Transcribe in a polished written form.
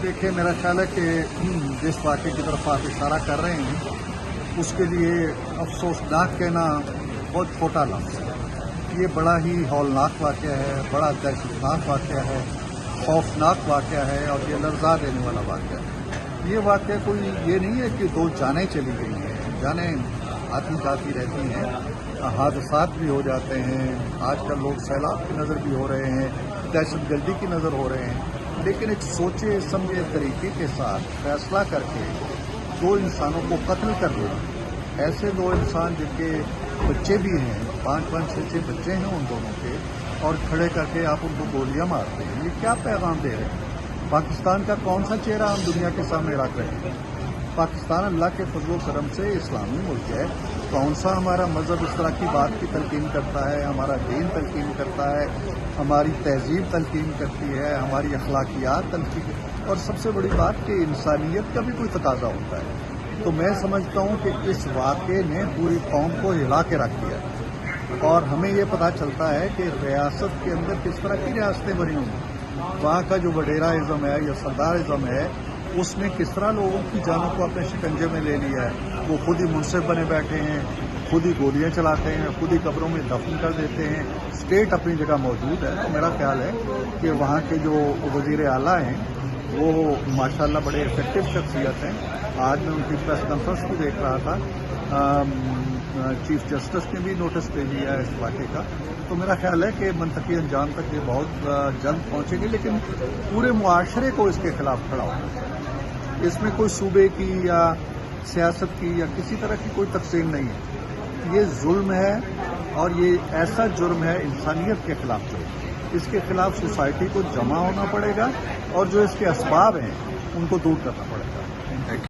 देखिए, मेरा ख्याल है कि जिस वाक़े की तरफ आप इशारा कर रहे हैं उसके लिए अफसोसनाक कहना बहुत छोटा लफ्ज़ है। ये बड़ा ही हौलनाक वाक़या है, बड़ा दहशतनाक वाक़या है, खौफनाक वाक़या है और ये लर्ज़ा देने वाला वाक़या है। ये वाक़या कोई ये नहीं है कि दो जानें चली गई हैं, जानें आती जाती रहती हैं, हादसात भी हो जाते हैं। आजकल लोग सैलाब की नज़र भी हो रहे हैं, दहशतगर्दी की नज़र हो रहे हैं, लेकिन एक सोचे समझे तरीके के साथ फैसला करके दो इंसानों को कत्ल कर देना, ऐसे दो इंसान जिनके बच्चे भी हैं, 5-5, 6-6 बच्चे हैं उन दोनों के, और खड़े करके आप उनको गोलियां मारते हैं, ये क्या पैगाम दे रहे हैं? पाकिस्तान का कौन सा चेहरा हम दुनिया के सामने रख रहे हैं? पाकिस्तान अल्लाह के फजल करम से इस्लामी मुल्क है। कौन सा हमारा मज़हब इस तरह की बात की तलकीन करता है? हमारा दीन तलकीन करता है, हमारी तहजीब तलकीन करती है, हमारी अखलाकियात तलकीन, और सबसे बड़ी बात कि इंसानियत का भी कोई तकाजा होता है। तो मैं समझता हूँ कि इस वाक़े ने पूरी कौम को हिला के रख दिया, और हमें ये पता चलता है कि रियासत के अंदर किस तरह की रियासतें बनी हुई। वहाँ का जो वडेराइज़म है या सरदारिज़म है, उसने किस तरह लोगों की जानों को अपने शिकंजे में ले लिया है। वो खुद ही मुनसिफ बने बैठे हैं, खुद ही गोलियां चलाते हैं, खुद ही कब्रों में दफन कर देते हैं। स्टेट अपनी जगह मौजूद है। तो मेरा ख्याल है कि वहाँ के जो वज़ीर आला हैं वो माशाल्लाह बड़े इफेक्टिव शख्सियत हैं। आज मैं उनकी प्रेस कॉन्फ्रेंस भी देख रहा था, चीफ जस्टिस ने भी नोटिस दे दिया है इस वाक़े का। तो मेरा ख्याल है कि मंतकी अंजाम तक ये बहुत जल्द पहुँचेगी, लेकिन पूरे मुआशरे को इसके खिलाफ खड़ा होना चाहिए। इसमें कोई सूबे की या सियासत की या किसी तरह की कोई तकसीम नहीं है। ये जुल्म है और ये ऐसा जुर्म है इंसानियत के खिलाफ जुर्म। इसके खिलाफ सोसाइटी को जमा होना पड़ेगा और जो इसके असबाब हैं उनको दूर करना पड़ेगा।